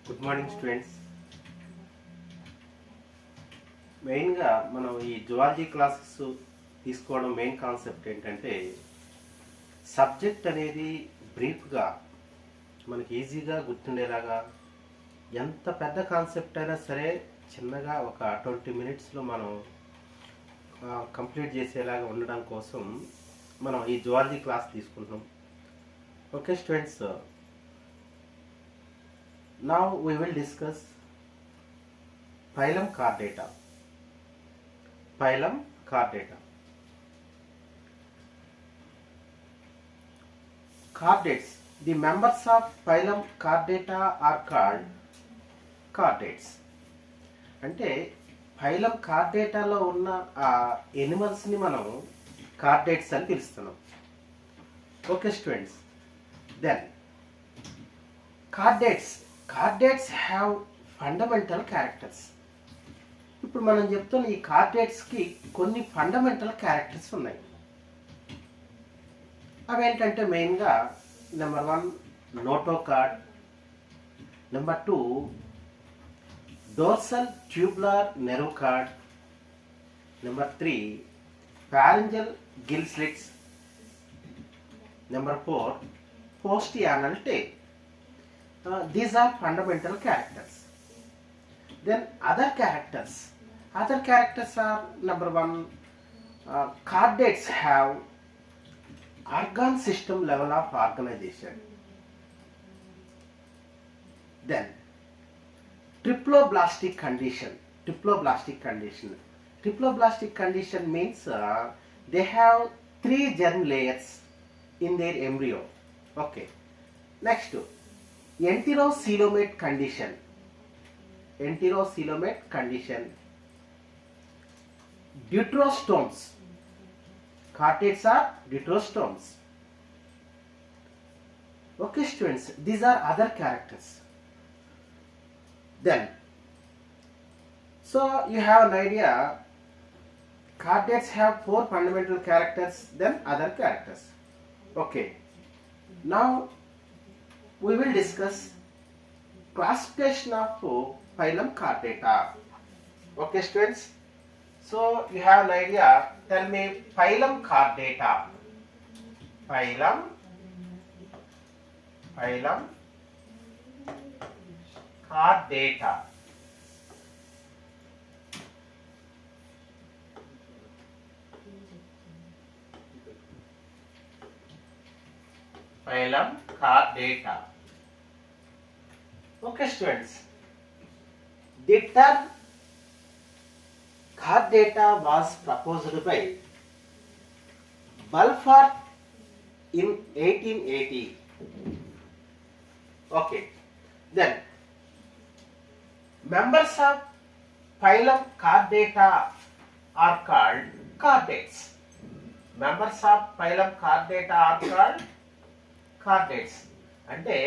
Good morning students. మెయిన్గా మనం ఈ జువాలజీ క్లాసెస్ తీసుకోవడం మెయిన్ కాన్సెప్ట్ ఏంటంటే సబ్జెక్ట్ అనేది బ్రీఫ్గా మనకి ఈజీగా గుర్తుండేలాగా, ఎంత పెద్ద కాన్సెప్ట్ అయినా సరే చిన్నగా ఒక 20 మినిట్స్లో మనం కంప్లీట్ చేసేలాగా ఉండడం కోసం మనం ఈ జువాలజీ క్లాస్ తీసుకుంటున్నాం. Okay students, now we will discuss phylum Chordata. Phylum Chordata. Chordates. The members of phylum Chordata are called chordates. అంటే ఫైలం కార్డేటాలో ఉన్న ఆ ఎనిమల్స్ని మనం కార్డేట్స్ అని పిలుస్తున్నాం. Okay students, then chordates have fundamental characters. ఇప్పుడు మనం చెప్తున్న ఈ కార్డేట్స్కి కొన్ని ఫండమెంటల్ క్యారెక్టర్స్ ఉన్నాయి. అవేంటంటే మెయిన్గా number 1 notochord, number 2 dorsal tubular nerve cord, number 3 pharyngeal gill slits, number 4 postanal tail. These are fundamental characters. Then other characters are number 1, chordates have organ system level of organization. Then triploblastic condition means they have 3 germ layers in their embryo. Okay, next enterocoelomate condition, deuterostomes. Chordates are deuterostomes. Okay students, these are other characters. Then so you have an idea, chordates have 4 fundamental characters, then other characters. Okay, now we will discuss classification of phylum Chordata. Okay students, so you have an idea. Tell me phylum Chordata. Phylum Chordata. Phylum Chordata. Okay students, the term Chordata was proposed by Balfour in 1880. Okay, then members of phylum Chordata are called chordates. Members of phylum Chordata are called chordates. అంటే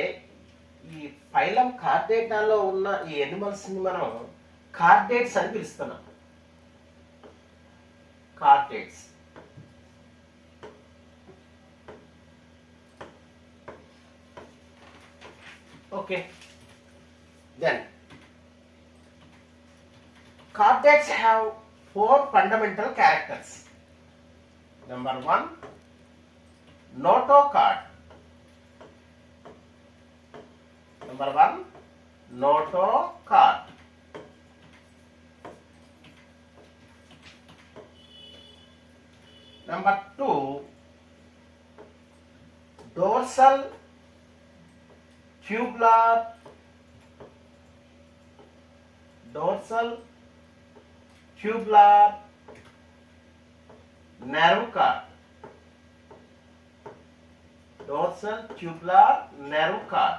ఈ phylum కార్డేటాలో ఉన్న ఈ ఎనిమల్స్ని మనం chordates అని పిలుస్తున్నాం. Chordates. Okay, then chordates have 4 fundamental characters. Number 1 notochord. Number 1 notocard. Number 2 dorsal tubular nerve cord. Dorsal tubular nerve cord.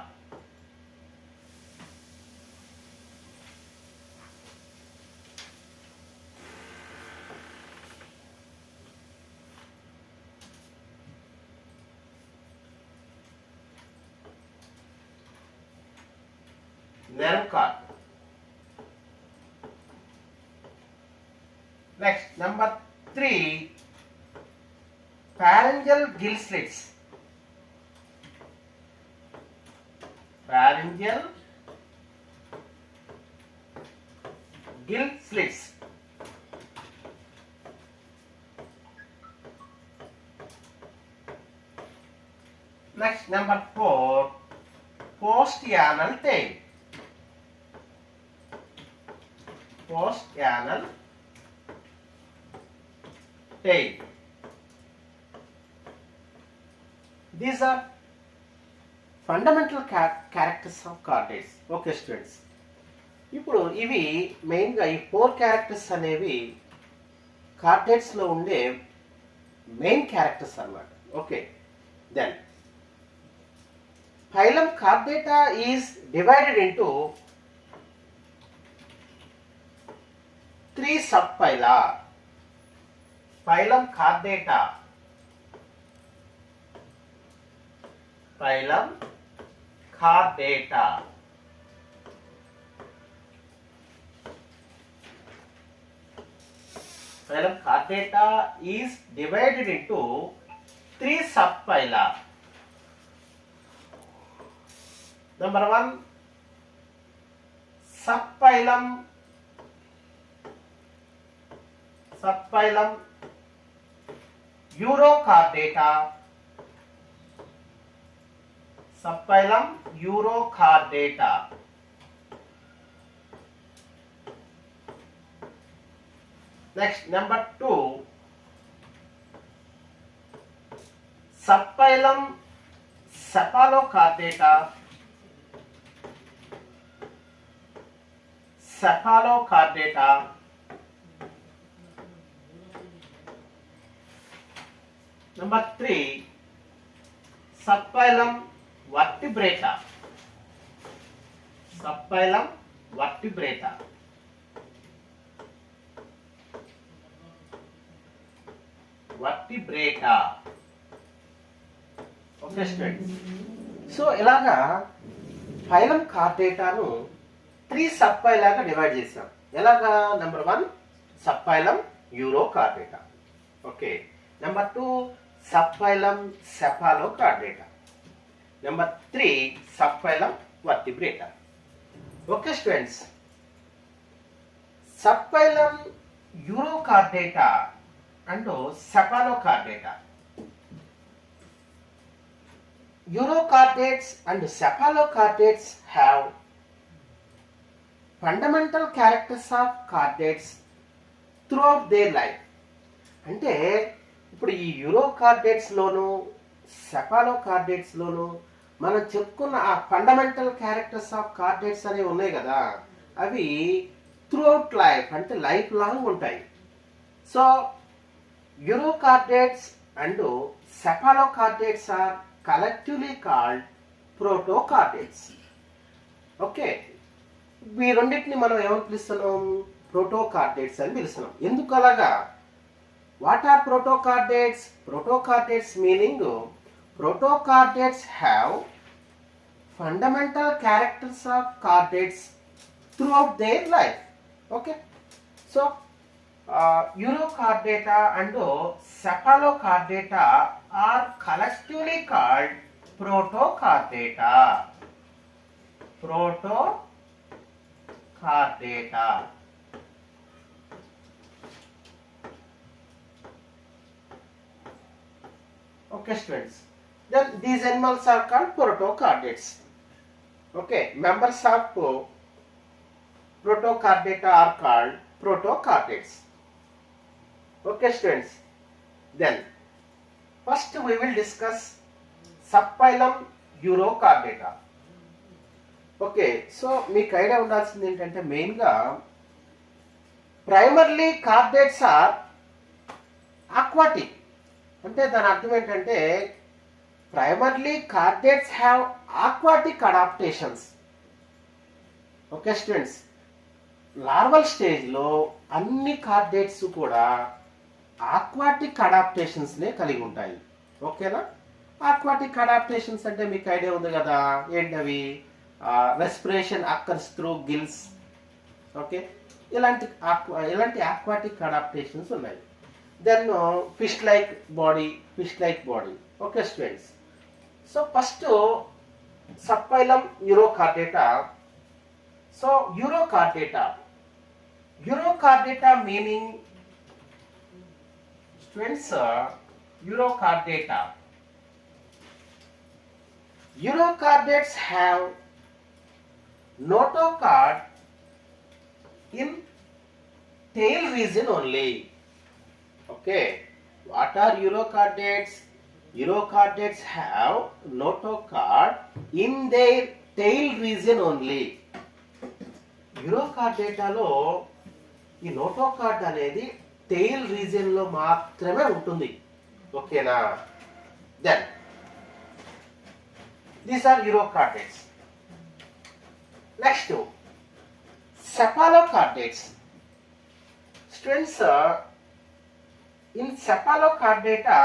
Nerve cord. Next, number 3 pharyngeal gill slits. Pharyngeal gill slits. Next, number 4, post-anal tail. Post-anal tail. These are fundamental characters of chordates. Okay, students. ఇప్పుడు ఇవి మెయిన్గా ఈ 4 characters అనేవి కార్డేట్స్లో ఉండే main characters అన్నమాట. Okay, then phylum Chordata is divided into 3 subphyla. Phylum Chordata. Phylum Chordata. Phylum Chordata is divided into 3 subphyla. Number 1, subphylum Urochordata. Subphylum Urochordata. Next, number 2, subphylum Cephalochordata. Cephalochordata. Number 3, subphylum Vertebrata. Subphylum Vertebrata. Vertebrata. Okay, students. So, ఇలాగా phylum కార్డేటాను 3 సబ్ఫైలాగా divide చేసాం. ఎలాగా? Number 1, subphylum urochordata. Okay, number 2, subphylum cephalochordata. Number 3, subphylum vertebrata. Okay students, subphylum urochordata and cephalochordata. Urochordates and cephalochordates have fundamental characters of chordates throughout their life. అంటే ఇప్పుడు ఈ యూరోకార్డేట్స్లోను సెఫాలోకార్డేట్స్లోను మనం చెప్పుకున్న ఆ ఫండమెంటల్ క్యారెక్టర్స్ ఆఫ్ కార్డేట్స్ అనేవి ఉన్నాయి కదా, అవి త్రూఅవుట్ లైఫ్ అంటే లైఫ్ లాంగ్ ఉంటాయి. So urochordates and cephalochordates are collectively called protochordates. Okay, ఈ రెండింటిని మనం ఏమని పిలుస్తున్నాం? ప్రోటోకార్డేట్స్ అని పిలుస్తున్నాం. ఎందుకు అలాగా? What are protochordates? Protochordates meaning protochordates have fundamental characters of chordates throughout their life. Okay, so Urochordata and cephalochordata are collectively called protochordata. Protochordata. Okay students, then these animals are called protochordates. Okay, members of protochordata are called protochordates. Okay students, then first we will discuss subphylum Urochordata. Okay, so మీకు idea ఉండాల్సింది ఏంటంటే మెయిన్గా primarily chordates are aquatic. అంటే దాని అర్థం ఏంటంటే primarily chordates have aquatic adaptations. Okay students, larval స్టేజ్లో అన్ని కార్డేట్స్ కూడా ఆక్వాటిక్ అడాప్టేషన్స్నే కలిగి ఉంటాయి. ఓకేనా? ఆక్వాటిక్ అడాప్టేషన్స్ అంటే మీకు ఐడియా ఉంది కదా, ఏంటవి? Respiration occurs through gills. Okay, ఇలాంటి ఆక్వాటిక్ అడాప్టేషన్స్ ఉన్నాయి. Then fish like body. Okay students, so first subphylum urochordata. So urochordata Urochordata meaning, students, Urochordata. Urochordates have notochord in tail region only. Okay, what are urochordates? Urochordates have notochord in their tail region only. యురోకార్డేటాలో ఈ notochord అనేది tail region లో మాత్రమే ఉంటుంది. ఓకేనా? Then these are urochordates. Next cephalochordates. Students, in cephalochordata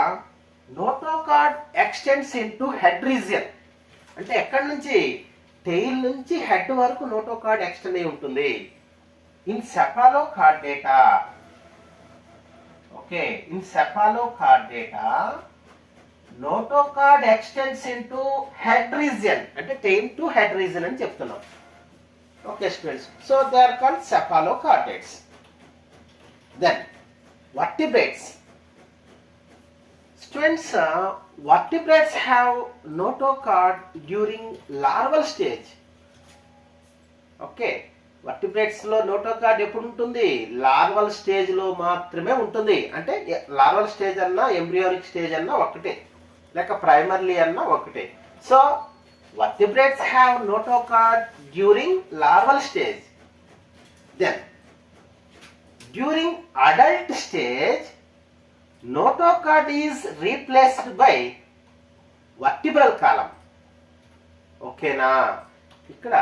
notochord extends into head region. అంటే ఎక్కడి నుంచి? టెయిల్ నుంచి హెడ్ వరకు నోటోకార్డ్ ఎక్స్టెండ్ అయి ఉంటుంది. In cephalochordata, okay, in cephalochordata notochord extends into head region, అంటే టెయిల్ టు హెడ్ రీజియన్ అని చెప్తున్నాం. Okay students, so they are called cephalochordates. Then vertebrates. Students, vertebrates have notochord during larval stage. Okay, vertebrates లో notochord ఎప్పుడు ఉంటుంది? Larval stage లో మాత్రమే ఉంటుంది. అంటే లార్వల్ స్టేజ్ అన్నా ఎంబ్రియోనిక్ స్టేజ్ అన్నా ఒకటే, లేక ప్రైమర్లీ అన్నా ఒకటే. So vertebrates have notochord during larval stage. Then during adult stage notochord is replaced by vertebral column. ఓకేనా? ఇక్కడ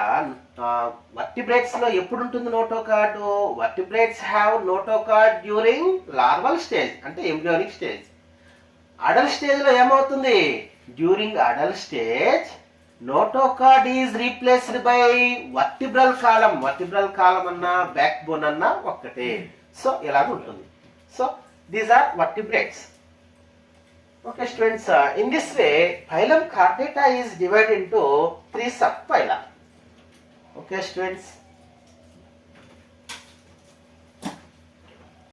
వర్టిబ్రేట్స్ లో ఎప్పుడు ఉంటుంది notochord? Vertebrates have notochord during larval stage, అంటే ఎంబ్రియోనిక్ స్టేజ్. అడల్ట్ స్టేజ్ లో ఏమవుతుంది? During adult stage notochord is replaced by vertebral column. Vertebral column అన్నా back bone అన్నా ఒక్కటే. సో ఇలాగ ఉంటుంది. So these are vertebrates. Okay students, in this way phylum Chordata is divided into 3 subphyla. Okay students.